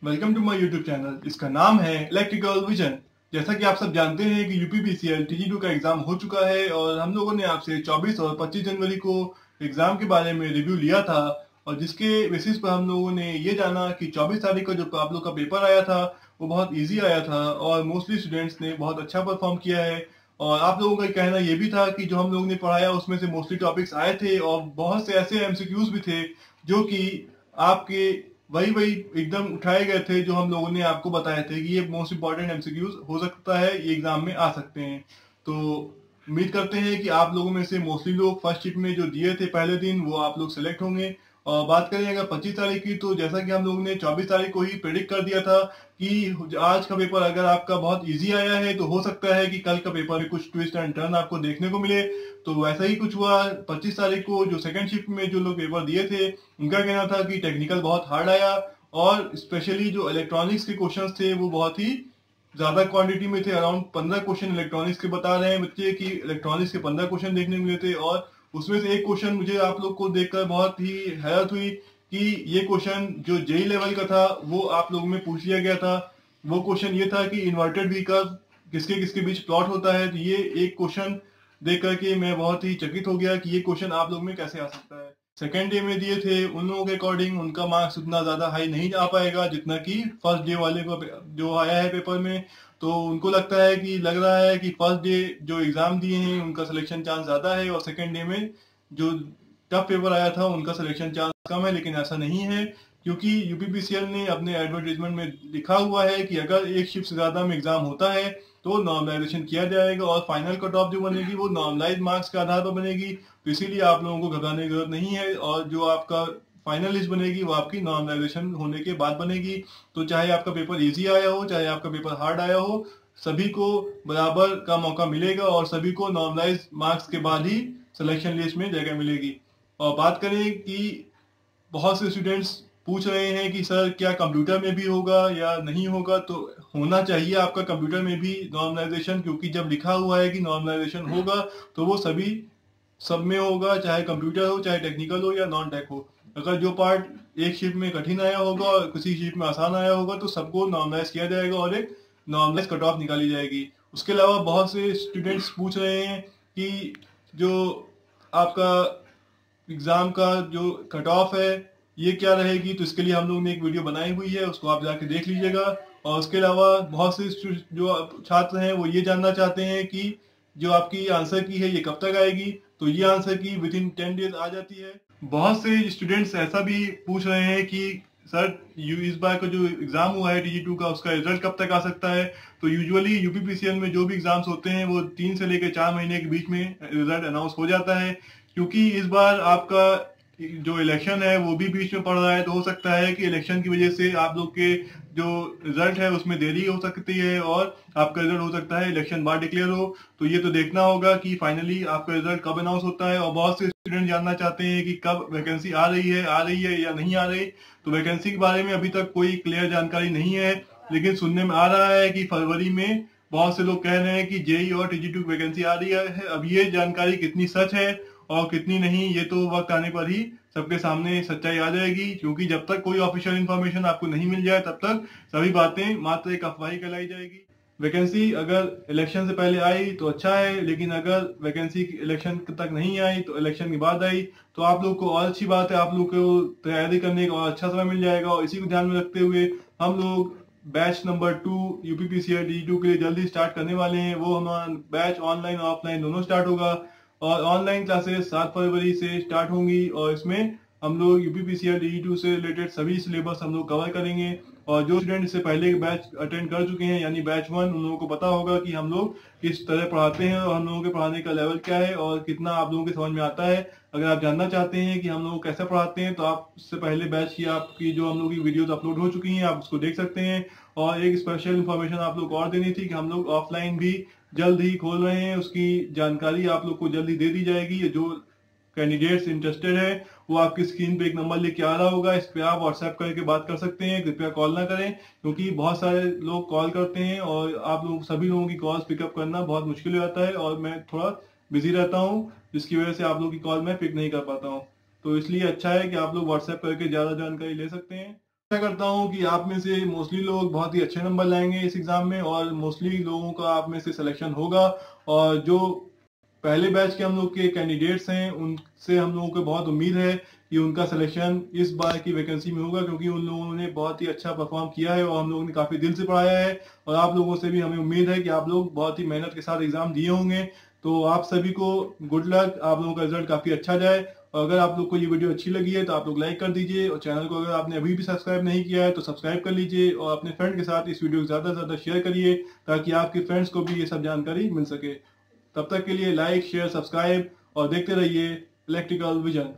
Welcome to my YouTube channel. इसका नाम है इलेक्ट्रिकल विजन। जैसा कि आप सब जानते हैं कि यूपीपीसीएल TG2 का एग्जाम हो चुका है और हम लोगों ने आपसे 24 और 25 जनवरी को एग्जाम के बारे में रिव्यू लिया था और जिसके बेसिस पर हम लोगों ने ये जाना कि 24 तारीख को जो आप लोग का पेपर आया था वो बहुत ईजी आया था और मोस्टली स्टूडेंट्स ने बहुत अच्छा परफॉर्म किया है। और आप लोगों का कहना ये भी था कि जो हम लोगों ने पढ़ाया उसमें से मोस्टली टॉपिक्स आए थे और बहुत से ऐसे एमसीक्यूज भी थे जो कि आपके वही वही एकदम उठाए गए थे जो हम लोगों ने आपको बताए थे कि ये मोस्ट इंपॉर्टेंट एमसीक्यूज हो सकता है ये एग्जाम में आ सकते हैं। तो उम्मीद करते हैं कि आप लोगों में से मोस्टली लोग फर्स्ट शिफ्ट में जो दिए थे पहले दिन वो आप लोग सेलेक्ट होंगे। और बात करें अगर 25 तारीख की तो जैसा कि हम लोगों ने 24 तारीख को ही प्रेडिक्ट कर दिया था कि आज का पेपर अगर आपका बहुत इजी आया है तो हो सकता है कि कल का पेपर में कुछ ट्विस्ट एंड टर्न आपको देखने को मिले। तो वैसा ही कुछ हुआ। 25 तारीख को जो सेकंड शिफ्ट में जो लोग पेपर दिए थे उनका कहना था कि टेक्निकल बहुत हार्ड आया और स्पेशली जो इलेक्ट्रॉनिक्स के क्वेश्चंस थे वो बहुत ही ज्यादा क्वांटिटी में थे। अराउंड 15 क्वेश्चन इलेक्ट्रॉनिक्स के बता रहे हैं बच्चे कि इलेक्ट्रॉनिक्स के 15 क्वेश्चन देखने को मिले थे और उसमें से एक क्वेश्चन मुझे आप लोग को देखकर बहुत ही हैरत हुई कि ये क्वेश्चन जो जेई लेवल का था वो आप लोगों में पूछ लिया गया था। वो क्वेश्चन ये था कि इन्वर्टेड व्हीकल किसके किसके बीच प्लॉट होता है। तो ये एक क्वेश्चन देख करके मैं बहुत ही चकित हो गया कि ये क्वेश्चन आप लोग में कैसे आ सकता है। सेकेंड डे में दिए थे उन लोगों के अकॉर्डिंग उनका मार्क्स उतना ज्यादा हाई नहीं जा पाएगा जितना कि फर्स्ट डे वाले को जो आया है पेपर में। तो उनको लगता है कि लग रहा है कि फर्स्ट डे जो एग्जाम दिए हैं उनका सिलेक्शन चांस ज्यादा है और सेकेंड डे में जो टफ पेपर आया था उनका सिलेक्शन चांस कम है। लेकिन ऐसा नहीं है क्योंकि यूपीपीसीएल ने अपने एडवर्टाइजमेंट में लिखा हुआ है कि अगर एक शिफ्ट से ज्यादा में एग्जाम होता है तो नॉर्मलाइजेशन किया जाएगा और फाइनल कट ऑफ जो बनेगी वो नॉर्मलाइज मार्क्स के आधार पर बनेगी। तो इसीलिए आप लोगों को घबराने की जरूरत नहीं है और जो आपका फाइनल लिस्ट बनेगी वो आपकी नॉर्मलाइजेशन होने के बाद बनेगी। तो चाहे आपका पेपर इजी आया हो चाहे आपका पेपर हार्ड आया हो सभी को बराबर का मौका मिलेगा और सभी को नॉर्मलाइज मार्क्स के बाद ही सिलेक्शन लिस्ट में जगह मिलेगी। और बात करें कि बहुत से स्टूडेंट्स पूछ रहे हैं कि सर क्या कंप्यूटर में भी होगा या नहीं होगा। तो होना चाहिए आपका कंप्यूटर में भी नॉर्मलाइजेशन क्योंकि जब लिखा हुआ है कि नॉर्मलाइजेशन होगा तो वो सभी सब में होगा चाहे कंप्यूटर हो चाहे टेक्निकल हो या नॉन टेक हो। अगर जो पार्ट एक शिफ्ट में कठिन आया होगा और किसी शिफ्ट में आसान आया होगा तो सबको नॉर्मलाइज किया जाएगा और एक नॉर्मलाइज कट ऑफ निकाली जाएगी। उसके अलावा बहुत से स्टूडेंट्स पूछ रहे हैं कि जो आपका एग्जाम का जो कट ऑफ है ये क्या रहेगी। तो इसके लिए हम लोग ने एक वीडियो बनाई हुई है उसको आप जाके देख लीजिएगा। और उसके अलावा बहुत से जो छात्र हैं वो ये जानना चाहते हैं कि जो आपकी आंसर की है ये कब तक आएगी। तो ये आंसर की विद इन 10 डेज आ जाती है। बहुत से स्टूडेंट्स ऐसा भी पूछ रहे हैं कि सर इस बार का जो एग्जाम हुआ है TG2 का उसका रिजल्ट कब तक आ सकता है। तो यूजुअली यूपीपीसीएल में जो भी एग्जाम्स होते हैं वो 3 से लेकर 4 महीने के बीच में रिजल्ट अनाउंस हो जाता है। क्योंकि इस बार आपका जो इलेक्शन है वो भी बीच में पड़ रहा है तो हो सकता है कि इलेक्शन की वजह से आप लोग के जो रिजल्ट है उसमें देरी हो सकती है और आपका रिजल्ट हो सकता है इलेक्शन बाद डिक्लेयर हो। तो ये तो देखना होगा कि फाइनली आपका रिजल्ट कब अनाउंस होता है। और बहुत से स्टूडेंट जानना चाहते हैं कि कब वैकेंसी आ रही है या नहीं आ रही। तो वैकेंसी के बारे में अभी तक कोई क्लियर जानकारी नहीं है लेकिन सुनने में आ रहा है कि फरवरी में बहुत से लोग कह रहे हैं कि जेई और TG2 वैकेंसी आ रही है। अब ये जानकारी कितनी सच है और कितनी नहीं ये तो वक्त आने पर ही सबके सामने सच्चाई आ जाएगी। क्योंकि जब तक कोई ऑफिशियल इंफॉर्मेशन आपको नहीं मिल जाए तब तक सभी बातें मात्र एक अफवाही कहलाई जाएगी। वैकेंसी अगर इलेक्शन से पहले आई तो अच्छा है लेकिन अगर वैकेंसी इलेक्शन तक नहीं आई तो इलेक्शन के बाद आई तो आप लोग को और अच्छी बात है। आप लोग को तैयारी करने का और अच्छा समय मिल जाएगा। और इसी को ध्यान में रखते हुए हम लोग बैच नंबर 2 यूपीपीसीएल TG2 के लिए जल्दी स्टार्ट करने वाले हैं। वो हमारा बैच ऑनलाइन और ऑफलाइन दोनों स्टार्ट होगा और ऑनलाइन क्लासेस 7 फरवरी से स्टार्ट होंगी और इसमें हम लोग यूपीपीसीएल TG2 से रिलेटेड सभी सिलेबस हम लोग कवर करेंगे। और जो स्टूडेंट इससे पहले बैच अटेंड कर चुके हैं यानी बैच 1 उन लोगों को पता होगा कि हम लोग किस तरह पढ़ाते हैं और हम लोगों के पढ़ाने का लेवल क्या है और कितना आप लोगों के समझ में आता है। अगर आप जानना चाहते हैं कि हम लोग कैसे पढ़ाते हैं तो आप इससे पहले बैच की आपकी जो हम लोग की वीडियोस अपलोड हो चुकी हैं आप उसको देख सकते हैं। और एक स्पेशल इन्फॉर्मेशन आप लोग को और देनी थी कि हम लोग ऑफलाइन भी जल्द ही खोल रहे हैं उसकी जानकारी आप लोग को जल्दी दे दी जाएगी। जो कैंडिडेट्स इंटरेस्टेड है वो आपकी स्क्रीन पे एक नंबर लेके आ रहा होगा इस पे आप व्हाट्सएप करके बात कर सकते हैं। कृपया कॉल ना करें क्योंकि बहुत सारे लोग कॉल करते हैं और आप लोग सभी लोगों की कॉल्स पिकअप करना बहुत मुश्किल हो जाता है और मैं थोड़ा बिजी रहता हूँ जिसकी वजह से आप लोगों की कॉल मैं पिक नहीं कर पाता हूँ। तो इसलिए अच्छा है कि आप लोग व्हाट्सएप करके ज्यादा जानकारी ले सकते हैं। करता हूँ कि आप में से मोस्टली लोग बहुत ही अच्छे नंबर लाएंगे इस एग्जाम में, और मोस्टली लोगों का आप में से सिलेक्शन होगा। और जो पहले बैच के हम लोग के कैंडिडेट्स हैं उनसे हम लोगों को बहुत उम्मीद है कि उनका सिलेक्शन इस बार की वैकेंसी में होगा, क्योंकि उन लोगों ने बहुत ही अच्छा परफॉर्म किया है और हम लोगों ने काफी दिल से पढ़ाया है। और आप लोगों से भी हमें उम्मीद है कि आप लोग बहुत ही मेहनत के साथ एग्जाम दिए होंगे। तो आप सभी को गुड लक, आप लोगों का रिजल्ट काफी अच्छा जाए। और अगर आप लोग को ये वीडियो अच्छी लगी है तो आप लोग लाइक कर दीजिए, और चैनल को अगर आपने अभी भी सब्सक्राइब नहीं किया है तो सब्सक्राइब कर लीजिए, और अपने फ्रेंड के साथ इस वीडियो को ज्यादा से ज्यादा शेयर करिए ताकि आपके फ्रेंड्स को भी ये सब जानकारी मिल सके। तब तक के लिए लाइक शेयर सब्सक्राइब और देखते रहिए इलेक्ट्रिकल विजन।